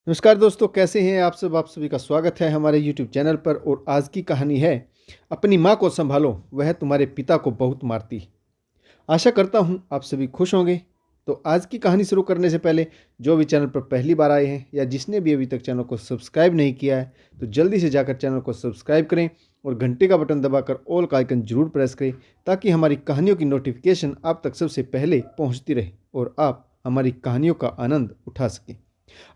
नमस्कार दोस्तों, कैसे हैं आप सब। आप सभी का स्वागत है हमारे YouTube चैनल पर। और आज की कहानी है अपनी माँ को संभालो, वह तुम्हारे पिता को बहुत मारती। आशा करता हूँ आप सभी खुश होंगे। तो आज की कहानी शुरू करने से पहले जो भी चैनल पर पहली बार आए हैं या जिसने भी अभी तक चैनल को सब्सक्राइब नहीं किया है तो जल्दी से जाकर चैनल को सब्सक्राइब करें और घंटे का बटन दबाकर ऑल का आइकन जरूर प्रेस करें ताकि हमारी कहानियों की नोटिफिकेशन आप तक सबसे पहले पहुँचती रहे और आप हमारी कहानियों का आनंद उठा सकें।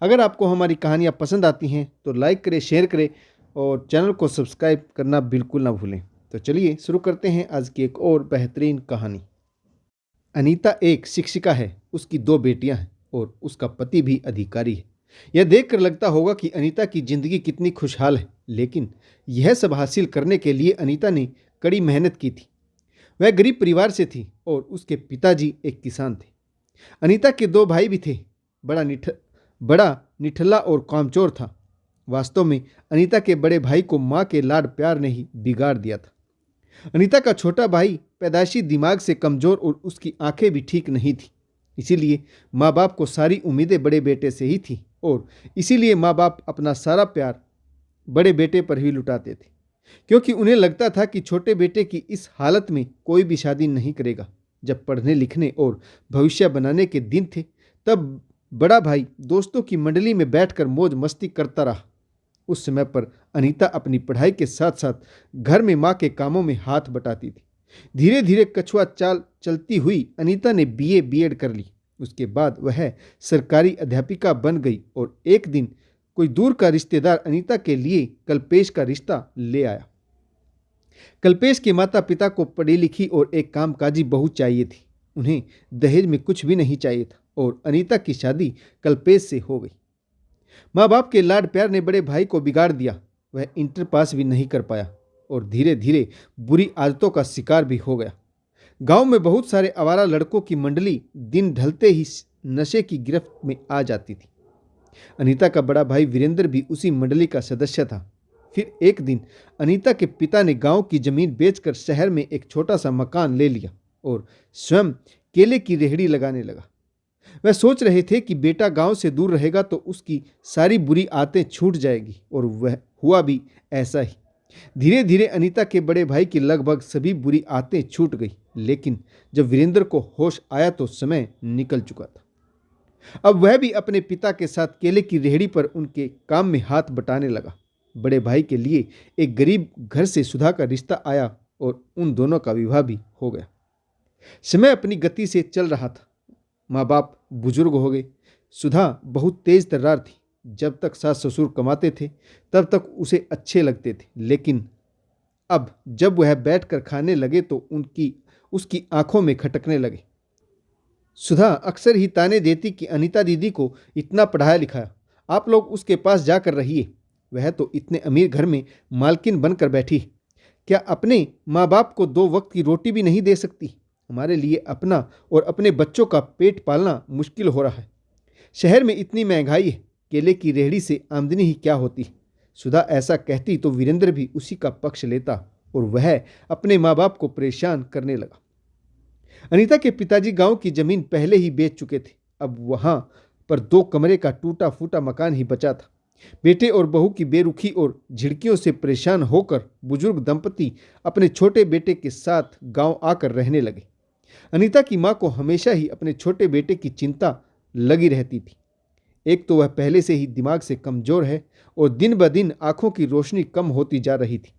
अगर आपको हमारी कहानियाँ पसंद आती हैं तो लाइक करें, शेयर करें और चैनल को सब्सक्राइब करना बिल्कुल ना भूलें। तो चलिए शुरू करते हैं आज की एक और बेहतरीन कहानी। अनीता एक शिक्षिका है, उसकी 2 बेटियां हैं और उसका पति भी अधिकारी है। यह देखकर लगता होगा कि अनीता की ज़िंदगी कितनी खुशहाल है, लेकिन यह सब हासिल करने के लिए अनीता ने कड़ी मेहनत की थी। वह गरीब परिवार से थी और उसके पिताजी एक किसान थे। अनीता के 2 भाई भी थे। बड़ा निठल्ला और कामचोर था। वास्तव में अनीता के बड़े भाई को माँ के लाड प्यार ने ही बिगाड़ दिया था। अनीता का छोटा भाई पैदाइशी दिमाग से कमज़ोर और उसकी आंखें भी ठीक नहीं थी। इसीलिए माँ बाप को सारी उम्मीदें बड़े बेटे से ही थी और इसीलिए माँ बाप अपना सारा प्यार बड़े बेटे पर ही लुटाते थे, क्योंकि उन्हें लगता था कि छोटे बेटे की इस हालत में कोई भी शादी नहीं करेगा। जब पढ़ने लिखने और भविष्य बनाने के दिन थे तब बड़ा भाई दोस्तों की मंडली में बैठकर मौज मस्ती करता रहा। उस समय पर अनीता अपनी पढ़ाई के साथ साथ घर में माँ के कामों में हाथ बटाती थी। धीरे धीरे कछुआ चाल चलती हुई अनीता ने बीए बीएड कर ली। उसके बाद वह सरकारी अध्यापिका बन गई और एक दिन कोई दूर का रिश्तेदार अनीता के लिए कल्पेश का रिश्ता ले आया। कल्पेश के माता पिता को पढ़ी लिखी और एक कामकाजी बहू चाहिए थी। उन्हें दहेज में कुछ भी नहीं चाहिए था और अनीता की शादी कल्पेश से हो गई। माँ बाप के लाड प्यार ने बड़े भाई को बिगाड़ दिया। वह इंटर पास भी नहीं कर पाया और धीरे धीरे बुरी आदतों का शिकार भी हो गया। गांव में बहुत सारे आवारा लड़कों की मंडली दिन ढलते ही नशे की गिरफ्त में आ जाती थी। अनीता का बड़ा भाई वीरेंद्र भी उसी मंडली का सदस्य था। फिर एक दिन अनीता के पिता ने गांव की जमीन बेचकर शहर में एक छोटा सा मकान ले लिया और स्वयं केले की रेहड़ी लगाने लगा। वह सोच रहे थे कि बेटा गांव से दूर रहेगा तो उसकी सारी बुरी आदतें छूट जाएगी और वह हुआ भी ऐसा ही। धीरे धीरे अनीता के बड़े भाई की लगभग सभी बुरी आदतें छूट गई, लेकिन जब वीरेंद्र को होश आया तो समय निकल चुका था। अब वह भी अपने पिता के साथ केले की रेहड़ी पर उनके काम में हाथ बटाने लगा। बड़े भाई के लिए एक गरीब घर से सुधा का रिश्ता आया और उन दोनों का विवाह भी हो गया। समय अपनी गति से चल रहा था। माँ बाप बुजुर्ग हो गए। सुधा बहुत तेज तर्रार थी। जब तक सास ससुर कमाते थे तब तक उसे अच्छे लगते थे, लेकिन अब जब वह बैठकर खाने लगे तो उसकी आंखों में खटकने लगे। सुधा अक्सर ही ताने देती कि अनीता दीदी को इतना पढ़ाया लिखाया, आप लोग उसके पास जाकर रहिए। वह तो इतने अमीर घर में मालकिन बनकर बैठी, क्या अपने माँ बाप को 2 वक्त की रोटी भी नहीं दे सकती? हमारे लिए अपना और अपने बच्चों का पेट पालना मुश्किल हो रहा है। शहर में इतनी महंगाई है, केले की रेहड़ी से आमदनी ही क्या होती है? सुधा ऐसा कहती तो वीरेंद्र भी उसी का पक्ष लेता और वह अपने माँ बाप को परेशान करने लगा। अनीता के पिताजी गांव की जमीन पहले ही बेच चुके थे। अब वहां पर 2 कमरे का टूटा फूटा मकान ही बचा था। बेटे और बहू की बेरुखी और झिड़कियों से परेशान होकर बुजुर्ग दंपति अपने छोटे बेटे के साथ गांव आकर रहने लगे। अनीता की माँ को हमेशा ही अपने छोटे बेटे की चिंता लगी रहती थी। एक तो वह पहले से ही दिमाग से कमज़ोर है और दिन ब दिन आंखों की रोशनी कम होती जा रही थी।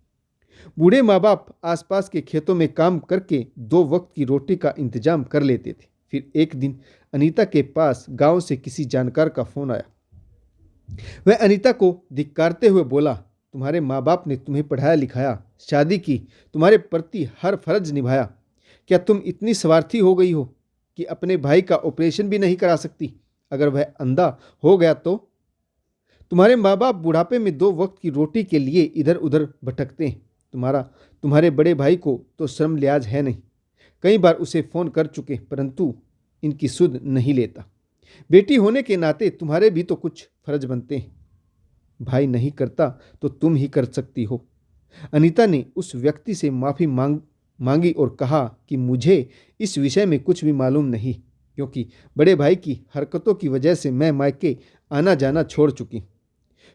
बूढ़े माँ बाप आसपास के खेतों में काम करके 2 वक्त की रोटी का इंतजाम कर लेते थे। फिर एक दिन अनीता के पास गांव से किसी जानकार का फ़ोन आया। वह अनीता को धिक्कारते हुए बोला, तुम्हारे माँ बाप ने तुम्हें पढ़ाया लिखाया, शादी की, तुम्हारे प्रति हर फर्ज निभाया। क्या तुम इतनी स्वार्थी हो गई हो कि अपने भाई का ऑपरेशन भी नहीं करा सकती? अगर वह अंधा हो गया तो? तुम्हारे माँ बाप बुढ़ापे में 2 वक्त की रोटी के लिए इधर उधर भटकते हैं। तुम्हारे बड़े भाई को तो शर्म लिहाज है नहीं। कई बार उसे फ़ोन कर चुके परंतु इनकी सुध नहीं लेता। बेटी होने के नाते तुम्हारे भी तो कुछ फर्ज बनते हैं। भाई नहीं करता तो तुम ही कर सकती हो। अनीता ने उस व्यक्ति से माफ़ी मांगी और कहा कि मुझे इस विषय में कुछ भी मालूम नहीं। क्योंकि बड़े भाई की हरकतों की वजह से मैं मायके आना जाना छोड़ चुकी।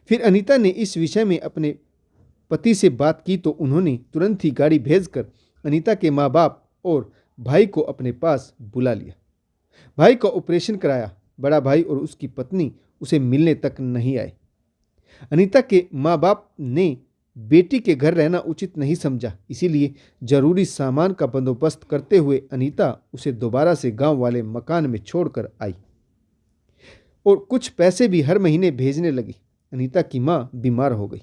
फिर अनीता ने इस विषय में अपने पति से बात की तो उन्होंने तुरंत ही गाड़ी भेजकर अनीता के माँ बाप और भाई को अपने पास बुला लिया। भाई का ऑपरेशन कराया। बड़ा भाई और उसकी पत्नी उसे मिलने तक नहीं आए। अनीता के माँ बाप ने बेटी के घर रहना उचित नहीं समझा, इसीलिए जरूरी सामान का बंदोबस्त करते हुए अनीता उसे दोबारा से गांव वाले मकान में छोड़कर आई और कुछ पैसे भी हर महीने भेजने लगी। अनीता की माँ बीमार हो गई।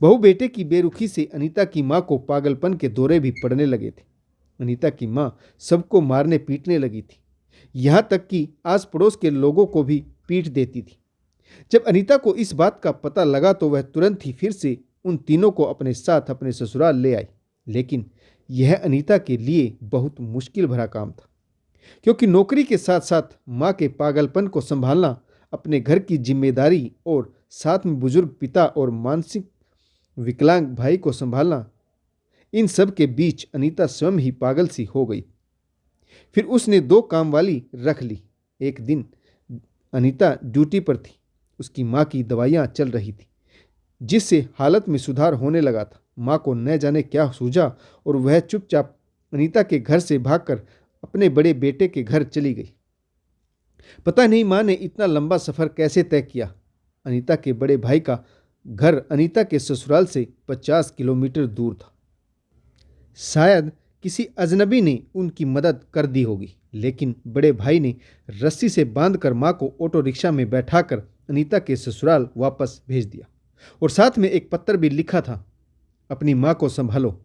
बहू बेटे की बेरुखी से अनीता की माँ को पागलपन के दौरे भी पड़ने लगे थे। अनीता की माँ सबको मारने पीटने लगी थी, यहाँ तक कि आस पड़ोस के लोगों को भी पीट देती थी। जब अनीता को इस बात का पता लगा तो वह तुरंत ही फिर से उन तीनों को अपने साथ अपने ससुराल ले आई। लेकिन यह अनीता के लिए बहुत मुश्किल भरा काम था, क्योंकि नौकरी के साथ साथ माँ के पागलपन को संभालना, अपने घर की जिम्मेदारी और साथ में बुजुर्ग पिता और मानसिक विकलांग भाई को संभालना, इन सब के बीच अनीता स्वयं ही पागल सी हो गई। फिर उसने 2 कामवाली रख ली। एक दिन अनीता ड्यूटी पर थी। उसकी माँ की दवाइयाँ चल रही थी, जिससे हालत में सुधार होने लगा था। माँ को न जाने क्या सूझा और वह चुपचाप अनीता के घर से भागकर अपने बड़े बेटे के घर चली गई। पता नहीं माँ ने इतना लंबा सफ़र कैसे तय किया। अनीता के बड़े भाई का घर अनीता के ससुराल से 50 किलोमीटर दूर था। शायद किसी अजनबी ने उनकी मदद कर दी होगी, लेकिन बड़े भाई ने रस्सी से बांधकर माँ को ऑटो रिक्शा में बैठाकर अनीता के ससुराल वापस भेज दिया और साथ में एक पत्र भी लिखा था, अपनी माँ को संभालो।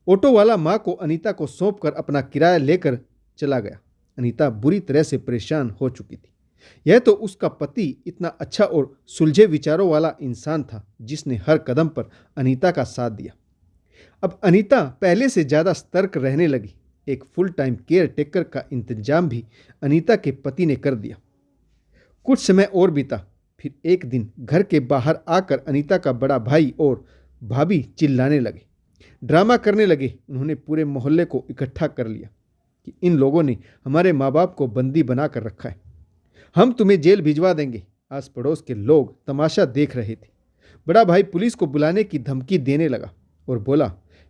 ऑटो वाला माँ को अनीता को सौंपकर अपना किराया लेकर चला गया। अनीता बुरी तरह से परेशान हो चुकी थी। यह तो उसका पति इतना अच्छा और सुलझे विचारों वाला इंसान था, जिसने हर कदम पर अनीता का साथ दिया। अब अनीता पहले से ज़्यादा सतर्क रहने लगी। एक फुल टाइम केयर टेकर का इंतजाम भी अनीता के पति ने कर दिया। कुछ समय और बीता। फिर एक दिन घर के बाहर आकर अनीता का बड़ा भाई और भाभी चिल्लाने लगे, ड्रामा करने लगे। उन्होंने पूरे मोहल्ले को इकट्ठा कर लिया कि इन लोगों ने हमारे माँ बाप को बंदी बना कर रखा है, हम तुम्हें जेल भिजवा देंगे। आस पड़ोस के लोग तमाशा देख रहे थे। बड़ा भाई पुलिस को बुलाने की धमकी देने लगा और बोला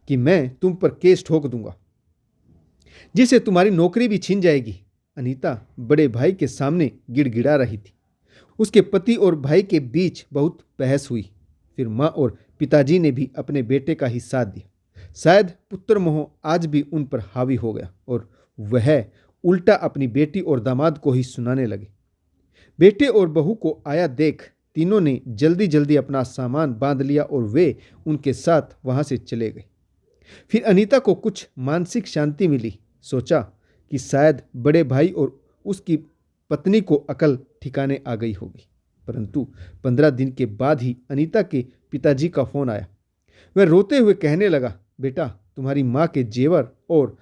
कि मैं तुम पर केस ठोक दूंगा, जिससे तुम्हारी नौकरी भी छीन जाएगी। अनीता बड़े भाई के सामने गिड़गिड़ा रही थी। उसके पति और भाई के बीच बहुत बहस हुई। फिर माँ और पिताजी ने भी अपने बेटे का ही साथ दिया। शायद पुत्र मोह आज भी उन पर हावी हो गया और वह उल्टा अपनी बेटी और दामाद को ही सुनाने लगे। बेटे और बहू को आया देख तीनों ने जल्दी जल्दी अपना सामान बांध लिया और वे उनके साथ वहां से चले गए। फिर अनीता को कुछ मानसिक शांति मिली। सोचा कि शायद बड़े भाई और उसकी पत्नी को अकल ठिकाने आ गई होगी। परंतु 15 दिन के बाद ही अनीता के पिताजी का फोन आया। वह रोते हुए कहने लगा, बेटा तुम्हारी माँ के जेवर और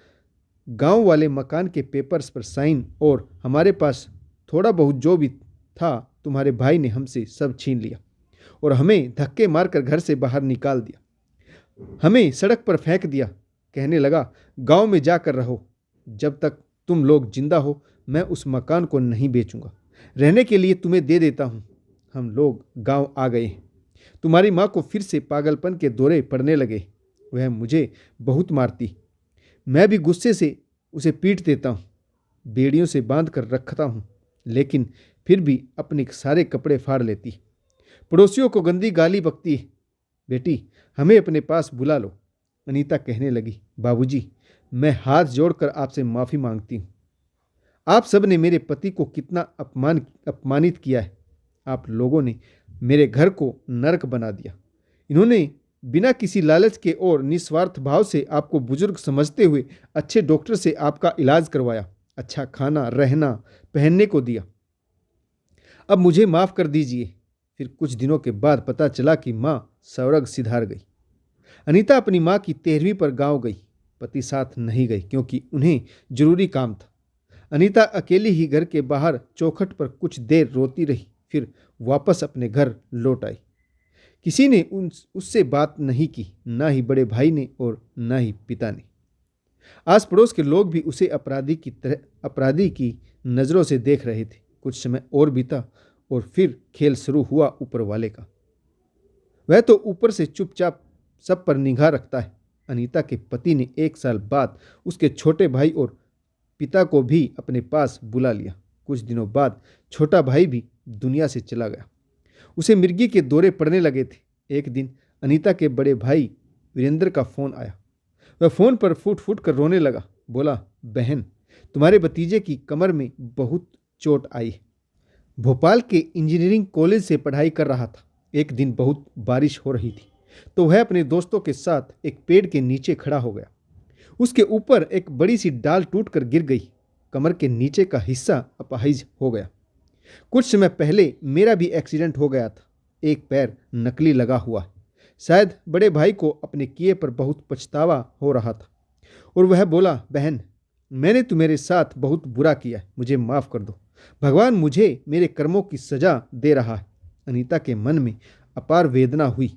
गांव वाले मकान के पेपर्स पर साइन और हमारे पास थोड़ा बहुत जो भी था तुम्हारे भाई ने हमसे सब छीन लिया और हमें धक्के मारकर घर से बाहर निकाल दिया, हमें सड़क पर फेंक दिया। कहने लगा गांव में जाकर रहो, जब तक तुम लोग जिंदा हो मैं उस मकान को नहीं बेचूंगा, रहने के लिए तुम्हें दे देता हूं। हम लोग गांव आ गए। तुम्हारी माँ को फिर से पागलपन के दौरे पड़ने लगे। वह मुझे बहुत मारती, मैं भी गुस्से से उसे पीट देता हूँ, बेड़ियों से बांध कर रखता हूँ, लेकिन फिर भी अपने सारे कपड़े फाड़ लेती। पड़ोसियों को गंदी गाली बकती है। बेटी हमें अपने पास बुला लो। अनीता कहने लगी, बाबूजी मैं हाथ जोड़कर आपसे माफ़ी मांगती हूँ। आप सब ने मेरे पति को कितना अपमानित किया है। आप लोगों ने मेरे घर को नरक बना दिया। इन्होंने बिना किसी लालच के और निस्वार्थ भाव से आपको बुजुर्ग समझते हुए अच्छे डॉक्टर से आपका इलाज करवाया, अच्छा खाना रहना पहनने को दिया। अब मुझे माफ़ कर दीजिए। फिर कुछ दिनों के बाद पता चला कि माँ स्वर्ग सिधार गई। अनीता अपनी माँ की 13वीं पर गांव गई। पति साथ नहीं गई क्योंकि उन्हें जरूरी काम था। अनीता अकेली ही घर के बाहर चौखट पर कुछ देर रोती रही, फिर वापस अपने घर लौट आई। किसी ने उससे बात नहीं की, ना ही बड़े भाई ने और ना ही पिता ने। आस पड़ोस के लोग भी उसे अपराधी की नज़रों से देख रहे थे। कुछ समय और बीता और फिर खेल शुरू हुआ ऊपर वाले का। वह तो ऊपर से चुपचाप सब पर निगाह रखता है। अनीता के पति ने 1 साल बाद उसके छोटे भाई और पिता को भी अपने पास बुला लिया। कुछ दिनों बाद छोटा भाई भी दुनिया से चला गया। उसे मिर्गी के दौरे पड़ने लगे थे। एक दिन अनीता के बड़े भाई वीरेंद्र का फ़ोन आया। वह फ़ोन पर फूट फूट कर रोने लगा। बोला, बहन, तुम्हारे भतीजे की कमर में बहुत चोट आई है। भोपाल के इंजीनियरिंग कॉलेज से पढ़ाई कर रहा था। एक दिन बहुत बारिश हो रही थी तो वह अपने दोस्तों के साथ एक पेड़ के नीचे खड़ा हो गया। उसके ऊपर एक बड़ी सी डाल टूटकर गिर गई। कमर के नीचे का हिस्सा अपाहिज हो गया। कुछ समय पहले मेरा भी एक्सीडेंट हो गया था। एक पैर नकली लगा हुआ है। शायद बड़े भाई को अपने किए पर बहुत पछतावा हो रहा था और वह बोला, बहन, मैंने तुम्हारे साथ बहुत बुरा किया है, मुझे माफ़ कर दो। भगवान मुझे मेरे कर्मों की सजा दे रहा है। अनीता के मन में अपार वेदना हुई।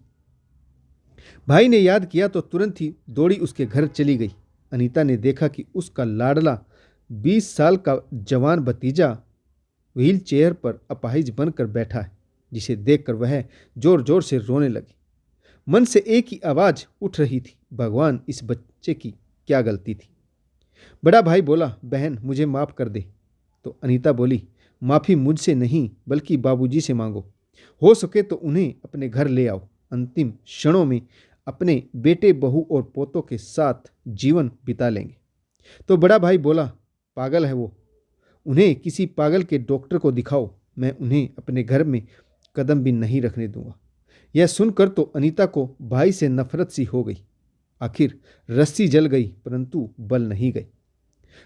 भाई ने याद किया तो तुरंत ही दौड़ी उसके घर चली गई। अनीता ने देखा कि उसका लाडला 20 साल का जवान भतीजा व्हील चेयर पर अपाहिज बनकर बैठा है, जिसे देखकर वह जोर जोर से रोने लगी। मन से एक ही आवाज़ उठ रही थी, भगवान, इस बच्चे की क्या गलती थी। बड़ा भाई बोला, बहन, मुझे माफ़ कर दे। तो अनीता बोली, माफ़ी मुझसे नहीं बल्कि बाबूजी से मांगो। हो सके तो उन्हें अपने घर ले आओ। अंतिम क्षणों में अपने बेटे, बहू और पोतों के साथ जीवन बिता लेंगे। तो बड़ा भाई बोला, पागल है वो, उन्हें किसी पागल के डॉक्टर को दिखाओ। मैं उन्हें अपने घर में कदम भी नहीं रखने दूंगा। यह सुनकर तो अनीता को भाई से नफरत सी हो गई। आखिर रस्सी जल गई परंतु बल नहीं गई।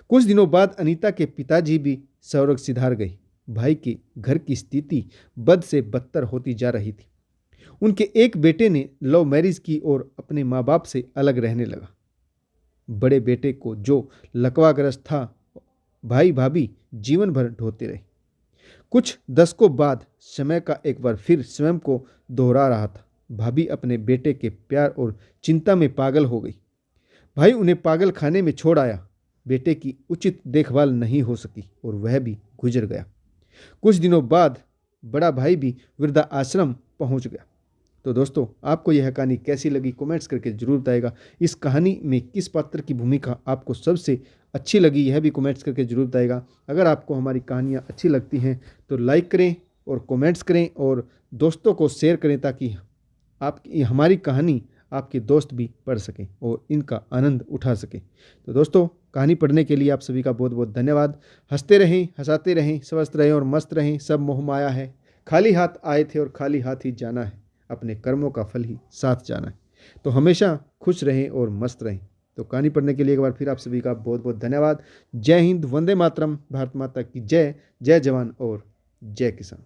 कुछ दिनों बाद अनीता के पिताजी भी स्वर्ग सिधार गए। भाई के घर की स्थिति बद से बदतर होती जा रही थी। उनके एक बेटे ने लव मैरिज की और अपने माँ बाप से अलग रहने लगा। बड़े बेटे को जो लकवाग्रस्त था, भाई भाभी जीवन भर ढोते रहे। कुछ दशकों बाद समय का एक बार फिर स्वयं को दोहरा रहा था। भाभी अपने बेटे के प्यार और चिंता में पागल हो गई। भाई उन्हें पागल खाने में छोड़ आया। बेटे की उचित देखभाल नहीं हो सकी और वह भी गुजर गया। कुछ दिनों बाद बड़ा भाई भी वृद्धा आश्रम पहुंच गया। तो दोस्तों, आपको यह कहानी कैसी लगी कमेंट्स करके जरूर बताइएगा। इस कहानी में किस पात्र की भूमिका आपको सबसे अच्छी लगी यह भी कमेंट्स करके जरूर बताइएगा। अगर आपको हमारी कहानियाँ अच्छी लगती हैं तो लाइक करें और कमेंट्स करें और दोस्तों को शेयर करें ताकि आपकी हमारी कहानी आपके दोस्त भी पढ़ सकें और इनका आनंद उठा सकें। तो दोस्तों, कहानी पढ़ने के लिए आप सभी का बहुत बहुत धन्यवाद। हंसते रहें, हंसाते रहें, स्वस्थ रहें और मस्त रहें। सब मोह माया है, खाली हाथ आए थे और खाली हाथ ही जाना है। अपने कर्मों का फल ही साथ जाना है। तो हमेशा खुश रहें और मस्त रहें। तो कहानी पढ़ने के लिए एक बार फिर आप सभी का बहुत बहुत धन्यवाद। जय हिंद, वंदे मातरम, भारत माता की जय। जय जवान और जय किसान।